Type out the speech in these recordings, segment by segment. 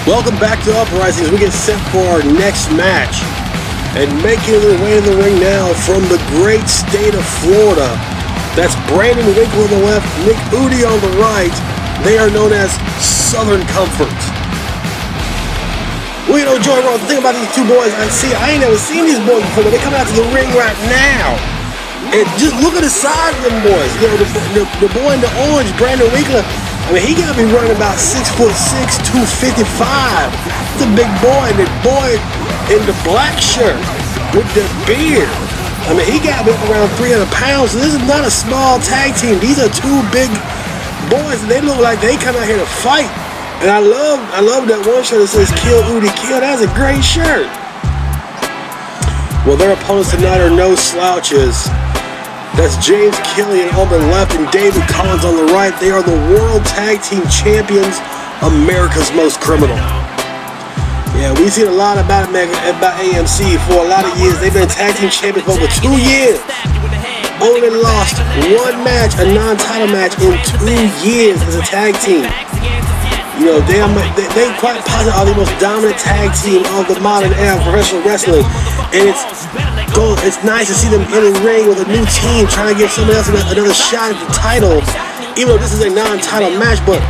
Welcome back to Uprising as we get set for our next match. And making their way to the ring now from the great state of Florida. That's Brandon Winkler on the left, Nick Eudy on the right. They are known as Southern Comfort. Well, you know, Joey, the thing about these two boys, I ain't never seen these boys before, but they come out to the ring right now. And just look at the size of them boys. You know, the boy in the orange, Brandon Winkler, I mean, he got to be running about 6'6", 255. That's a big boy. And the boy in the black shirt with the beard, I mean, he got to be up around 300 pounds. So this is not a small tag team. These are two big boys, and they look like they come out here to fight. And I love that one shirt that says "Kill Eudy, Kill." That's a great shirt. Well, their opponents tonight are no slouches. That's James Killian on the left and David Collins on the right. They are the World Tag Team Champions, America's Most Criminal. Yeah, we've seen a lot about AMC for a lot of years. They've been tag team champions for over 2 years. Only lost one match, a non-title match, in 2 years as a tag team. You know, they quite possibly are the most dominant tag team of the modern era of professional wrestling. And it's nice to see them in the ring with a new team trying to give somebody else another shot at the title. Even though this is a non-title match, but,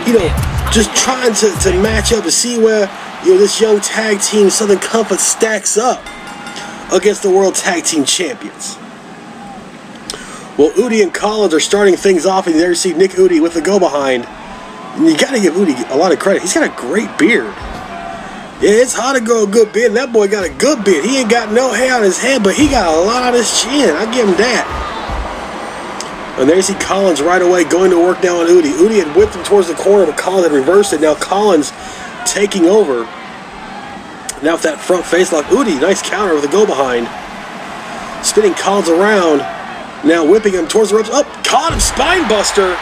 you know, just trying to match up to see where, you know, this young tag team, Southern Comfort, stacks up against the World Tag Team Champions. Well, Eudy and Collins are starting things off, and there you see Nick Eudy with the go-behind. And you got to give Eudy a lot of credit. He's got a great beard. Yeah, it's hard to grow a good beard. That boy got a good beard. He ain't got no hair on his head, but he got a lot on his chin. I give him that. And there you see Collins right away going to work down on Eudy. Eudy had whipped him towards the corner, but Collins had reversed it. Now Collins taking over. Now with that front face lock, Eudy, nice counter with a go-behind. Spinning Collins around. Now whipping him towards the ropes. Oh, caught him, spine buster.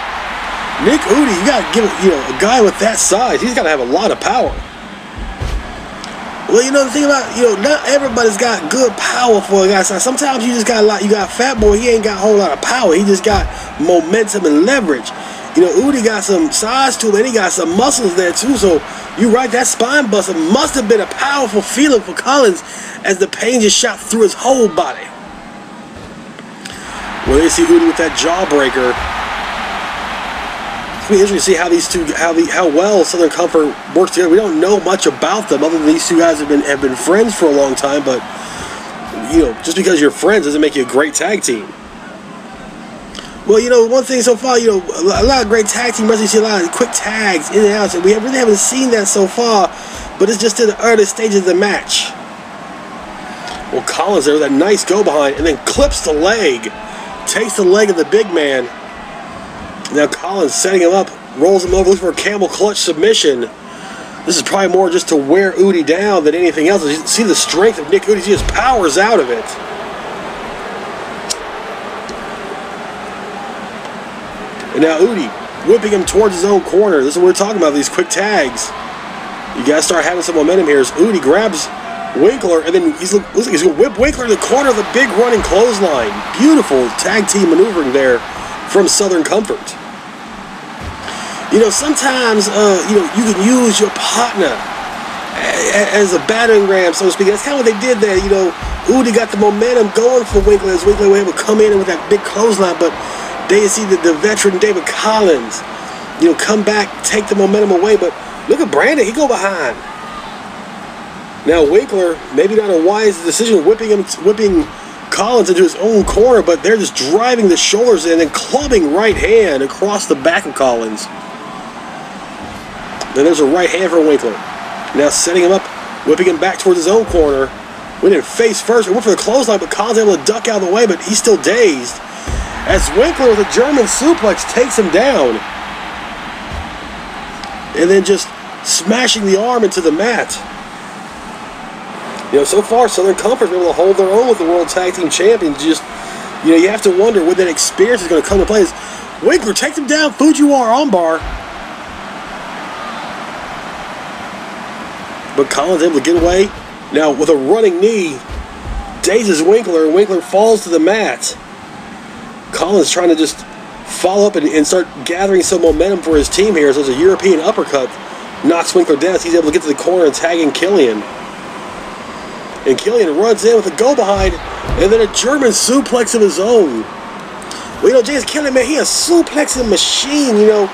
Nick Eudy, you got to give, you know, a guy with that size, he's got to have a lot of power. Well, you know, the thing about, you know, not everybody's got good power for a guy. Sometimes you just got a lot. You got Fat Boy, he ain't got a whole lot of power. He just got momentum and leverage. You know, Eudy got some size to him, and he got some muscles there too. So you're right, that spine buster must have been a powerful feeling for Collins as the pain just shot through his whole body. Well, they see Eudy with that jawbreaker. It's going to be interesting to see how these two, how well Southern Comfort works together. We don't know much about them other than these two guys have been friends for a long time. But you know, just because you're friends doesn't make you a great tag team. Well, you know, one thing so far, you know, a lot of great tag team wrestling, you see a lot of quick tags in and out. So we really haven't seen that so far, but it's just in the early stages of the match. Well, Collins there with that nice go behind and then clips the leg, takes the leg of the big man. Now Collins setting him up, rolls him over, looking for a camel clutch submission. This is probably more just to wear Eudy down than anything else. You see the strength of Nick Eudy, he just powers out of it. And now Eudy whipping him towards his own corner. This is what we're talking about, these quick tags. You got to start having some momentum here as Eudy grabs Winkler, and then looks like he's going to whip Winkler to the corner of the big running clothesline. Beautiful tag team maneuvering there from Southern Comfort. You know, sometimes, you know, you can use your partner as a battering ram, so to speak. That's kind of what they did there. You know, Eudy got the momentum going for Winkler as Winkler was able to come in with that big clothesline, but they see the veteran David Collins, you know, come back, take the momentum away. But look at Brandon, he go behind. Now Winkler, maybe not a wise decision, whipping Collins into his own corner, but they're just driving the shoulders in and clubbing right hand across the back of Collins. Then there's a right hand for Winkler. Now setting him up, whipping him back towards his own corner. Went in face first, went for the clothesline, but Collins able to duck out of the way, but he's still dazed. As Winkler with a German suplex takes him down. And then just smashing the arm into the mat. You know, so far Southern Comfort's been able to hold their own with the World Tag Team Champions. Just, you know, you have to wonder when that experience is going to come to play. As Winkler takes him down, Fujiwara armbar. But Collins able to get away. Now with a running knee, dazes Winkler, and Winkler falls to the mat. Collins trying to just follow up and start gathering some momentum for his team here. So there's a European uppercut knocks Winkler down. He's able to get to the corner and tag in Killian. And Killian runs in with a go behind, and then a German suplex of his own. Well, you know, James Killian, man, he a suplexing machine, you know.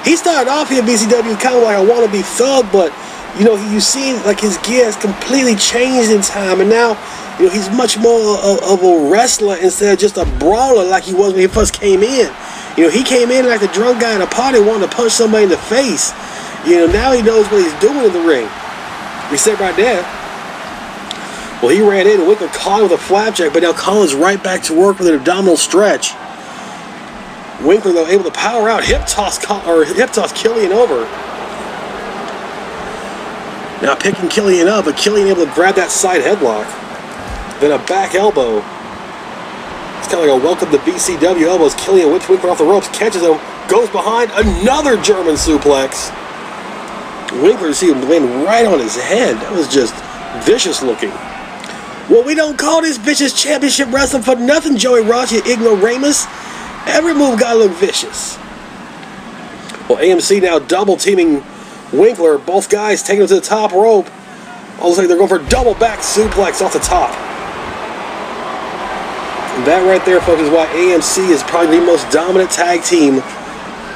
He started off here at VCW kind of like a wannabe thug, but, you know, you see like his gear has completely changed in time, and now, you know, he's much more of a wrestler instead of just a brawler like he was when he first came in. You know, he came in like a drunk guy at a party wanting to punch somebody in the face. You know, now he knows what he's doing in the ring. Except right there. Well, he ran in and Winkler caught him with a flapjack, but now Collins right back to work with an abdominal stretch. Winkler, though, able to power out, hip toss Killian over. Now picking Killian up, but Killian able to grab that side headlock. Then a back elbow. It's kind of like a welcome to VCW elbows. Killian whips Winkler off the ropes, catches him, goes behind, another German suplex. Winkler, see him land right on his head. That was just vicious looking. Well, we don't call this vicious championship wrestling for nothing, Joey Ross, you ignoramus. Every move gotta look vicious. Well, AMC now double teaming Winkler. Both guys taking him to the top rope. All of a sudden they're going for a double back suplex off the top. And that right there, folks, is why AMC is probably the most dominant tag team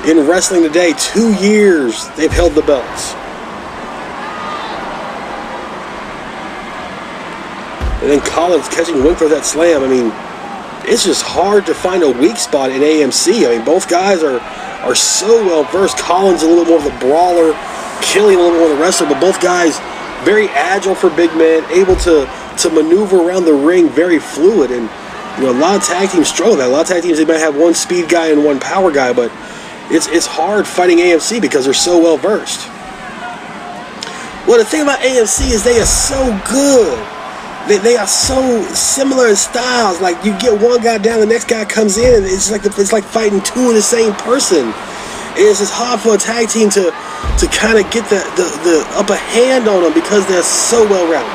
in wrestling today. 2 years they've held the belts. And then Collins catching Winkler that slam. I mean, it's just hard to find a weak spot in AMC. I mean, both guys are so well versed. Collins a little bit more of the brawler, Killian a little bit more of the wrestler, but both guys very agile for big men, able to maneuver around the ring, very fluid. And you know, a lot of tag teams struggle with that. A lot of tag teams, they might have one speed guy and one power guy, but it's hard fighting AMC because they're so well versed. Well, the thing about AMC is they are so good. They are so similar in styles. Like, you get one guy down, the next guy comes in, and it's like fighting two of the same person. And it's just hard for a tag team to kind of get the upper hand on them because they're so well rounded.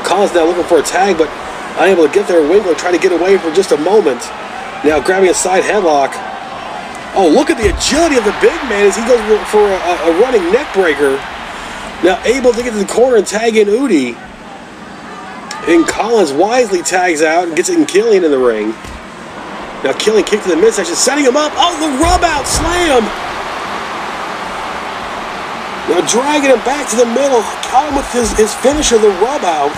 Collins now looking for a tag, but unable to get there. Winkler trying to get away for just a moment. Now grabbing a side headlock. Oh, look at the agility of the big man as he goes for a running neck breaker. Now able to get to the corner and tag in Eudy. And Collins wisely tags out and gets in Killian in the ring. Now Killian kicked to the midsection, setting him up. Oh, the rub out slam. Now dragging him back to the middle. Caught him with his finisher, the rub out.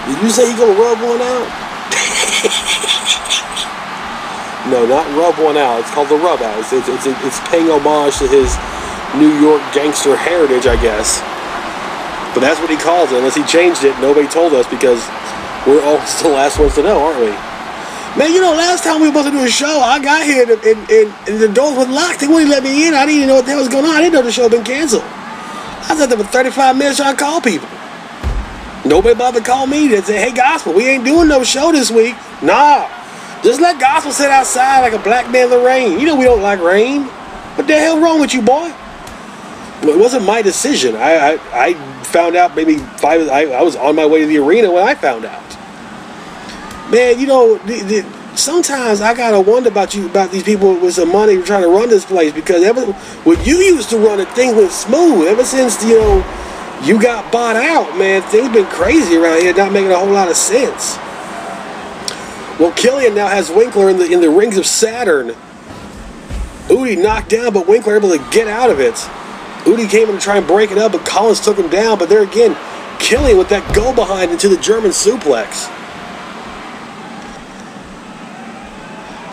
Did you say he's gonna rub one out? No, not rub one out. It's called the rub out. It's paying homage to his New York gangster heritage, I guess. But that's what he calls it. Unless he changed it, nobody told us because we're always the last ones to know, aren't we? Man, you know, last time we were supposed to do a show, I got here and the doors were locked. They wouldn't let me in. I didn't even know what the hell was going on. I didn't know the show had been canceled. I was out there for 35 minutes trying to call people. Nobody bothered to call me. They say, hey, Gospel, we ain't doing no show this week. Nah. Just let Gospel sit outside like a black man in the rain. You know we don't like rain. What the hell wrong with you, boy? Well, it wasn't my decision. I found out maybe I was on my way to the arena when I found out. Man, you know, sometimes I gotta wonder about these people with some money trying to run this place, because when you used to run it, things went smooth. Ever since, you know, you got bought out, man, things been crazy around here, not making a whole lot of sense. Well, Killian now has Winkler in the rings of Saturn. Eudy knocked down, but Winkler able to get out of it. Eudy came in to try and break it up, but Collins took him down. But there again, Killian with that go behind into the German suplex.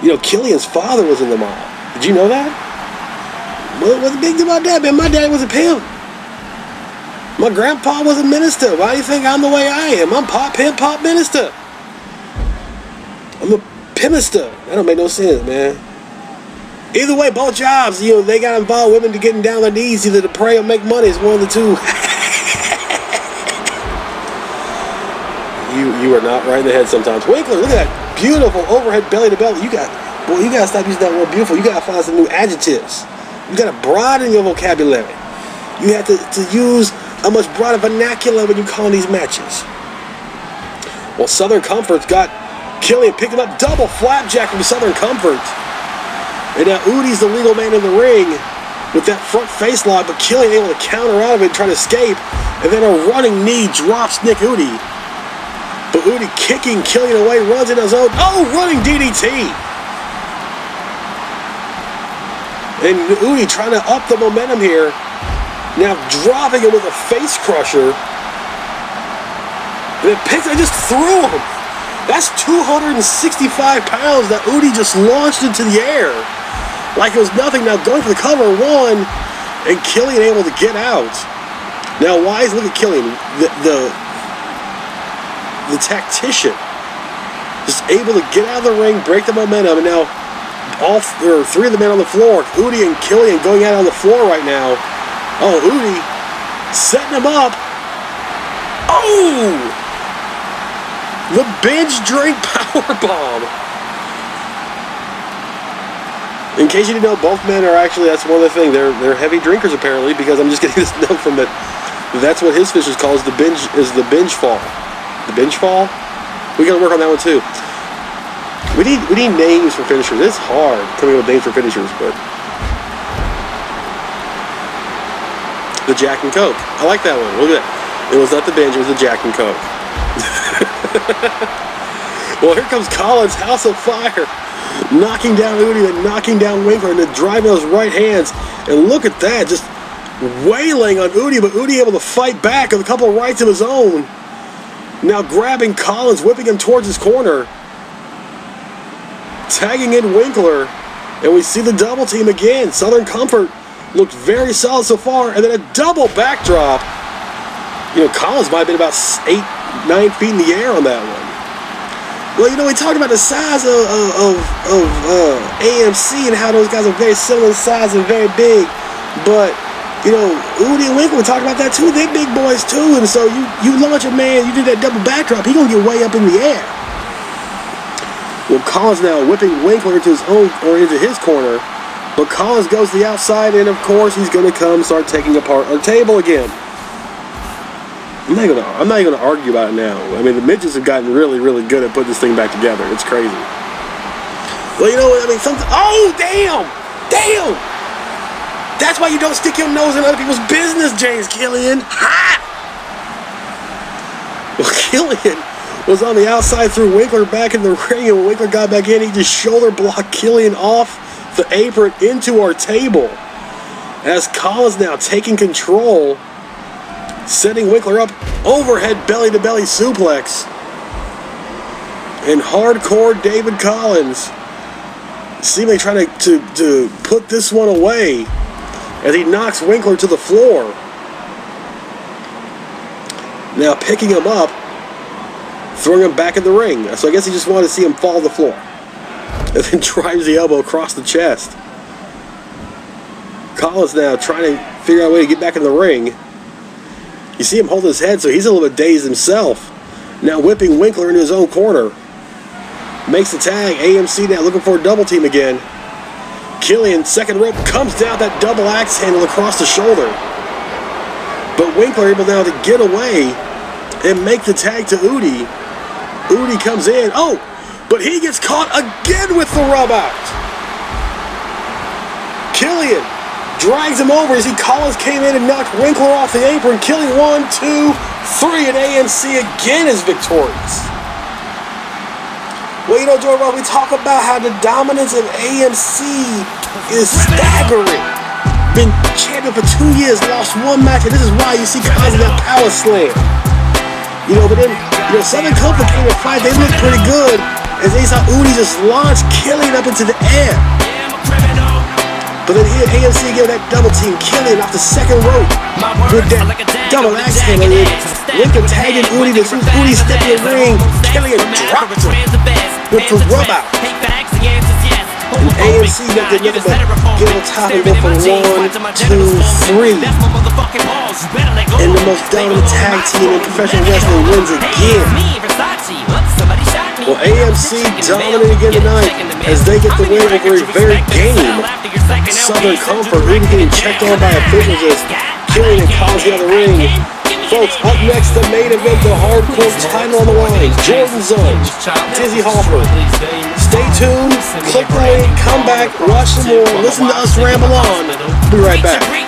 You know, Killian's father was in the mob. Did you know that? What's the big deal about that, man? My dad was a pimp. My grandpa was a minister. Why do you think I'm the way I am? I'm pop, pimp, pop minister. I'm a pimister. That don't make no sense, man. Either way, both jobs, you know, they got involved women to getting down on their knees, either to pray or make money. It's one of the two. You are not right in the head sometimes. Winkler, look at that beautiful overhead belly to belly. You gotta stop using that word beautiful. You gotta find some new adjectives. You gotta broaden your vocabulary. You have to use a much broader vernacular when you call these matches. Well, Southern Comfort's got Killian, picked him up, double flapjack from Southern Comfort. And now Eudy's the legal man in the ring with that front face lock, but Killian able to counter out of it, trying to escape. And then a running knee drops Nick Eudy. But Eudy kicking Killian away, runs in his own. Oh, running DDT. And Eudy trying to up the momentum here. Now dropping him with a face crusher. And I just threw him. That's 265 pounds that Eudy just launched into the air. Like it was nothing. Now going for the cover, one. And Killian able to get out. Now Wise, look at Killian. The tactician. Just able to get out of the ring, break the momentum. And now three of the men on the floor. Eudy and Killian going out on the floor right now. Oh, Eudy setting him up. Oh! The binge drink powerbomb. In case you didn't know, both men are actually, that's one of the things, they're heavy drinkers apparently, because I'm just getting this note from it. That's what his Fisher calls the binge fall. The binge fall? We gotta work on that one too. We need names for finishers. It's hard coming up with names for finishers, but the Jack and Coke. I like that one. Look at that. It was not the binge, it was the Jack and Coke. Well, here comes Collins, House of Fire, knocking down Eudy, then knocking down Winkler, and then driving those right hands. And look at that, just wailing on Eudy, but Eudy able to fight back with a couple of rights of his own. Now grabbing Collins, whipping him towards his corner, tagging in Winkler, and we see the double team again. Southern Comfort looked very solid so far, and then a double backdrop. You know, Collins might have been about 8-9 feet in the air on that one. Well, you know, we talked about the size of AMC and how those guys are very similar in size and very big. But, you know, Eudy and Winkler, we talked about that too. They're big boys too. And so you launch a man, you do that double backdrop, he's going to get way up in the air. Well, Collins now whipping Winkler into his own, or into his corner. But Collins goes to the outside, and of course he's going to come start taking apart our table again. I'm not even gonna argue about it now. I mean, the midgets have gotten really, really good at putting this thing back together. It's crazy. Well, you know what? I mean, something. Oh, damn! That's why you don't stick your nose in other people's business, James Killian. Ha! Well, Killian was on the outside, threw Winkler back in the ring, and when Winkler got back in, he just shoulder blocked Killian off the apron into our table. As Collins now taking control, setting Winkler up, overhead belly-to-belly suplex. And hardcore David Collins seemingly trying to put this one away as he knocks Winkler to the floor. Now picking him up, throwing him back in the ring. So I guess he just wanted to see him fall to the floor. And then drives the elbow across the chest. Collins now trying to figure out a way to get back in the ring. You see him hold his head, so he's a little bit dazed himself. Now whipping Winkler into his own corner. Makes the tag. AMC now looking for a double team again. Killian, second rope, comes down that double axe handle across the shoulder. But Winkler able now to get away and make the tag to Eudy. Eudy comes in. Oh, but he gets caught again with the rub out. Killian drags him over as Collins came in and knocked Winkler off the apron. Killian 1, 2, 3, and AMC again is victorious. Well, you know, Jordan, we talk about how the dominance of AMC is staggering. Been champion for 2 years, lost one match, and this is why you see Collins in that power slam. You know, but then, you know, Southern Comfort came to fight. They looked pretty good as they saw Eudy just launch Killian up into the air. But then here, AMC gave that double team Killian off the second rope with that double axe handle. Winkler tagging Eudy. As soon as Eudy stepped in the ring, Killian dropped him with the rub out. And AMC did nothing but get on top and go for 1, 2, 3. And the most dominant tag team in professional wrestling wins again. Well, AMC dominated again tonight as they get the win over a very game Southern Comfort. Really getting checked on by officials as Killian and Collins get out of the ring. Folks, up next, the main event, the hardcore title on the line. Jordan Zone, Dizzy Hopper. Stay tuned, click the link, come back, watch some more, listen to us ramble on. Be right back.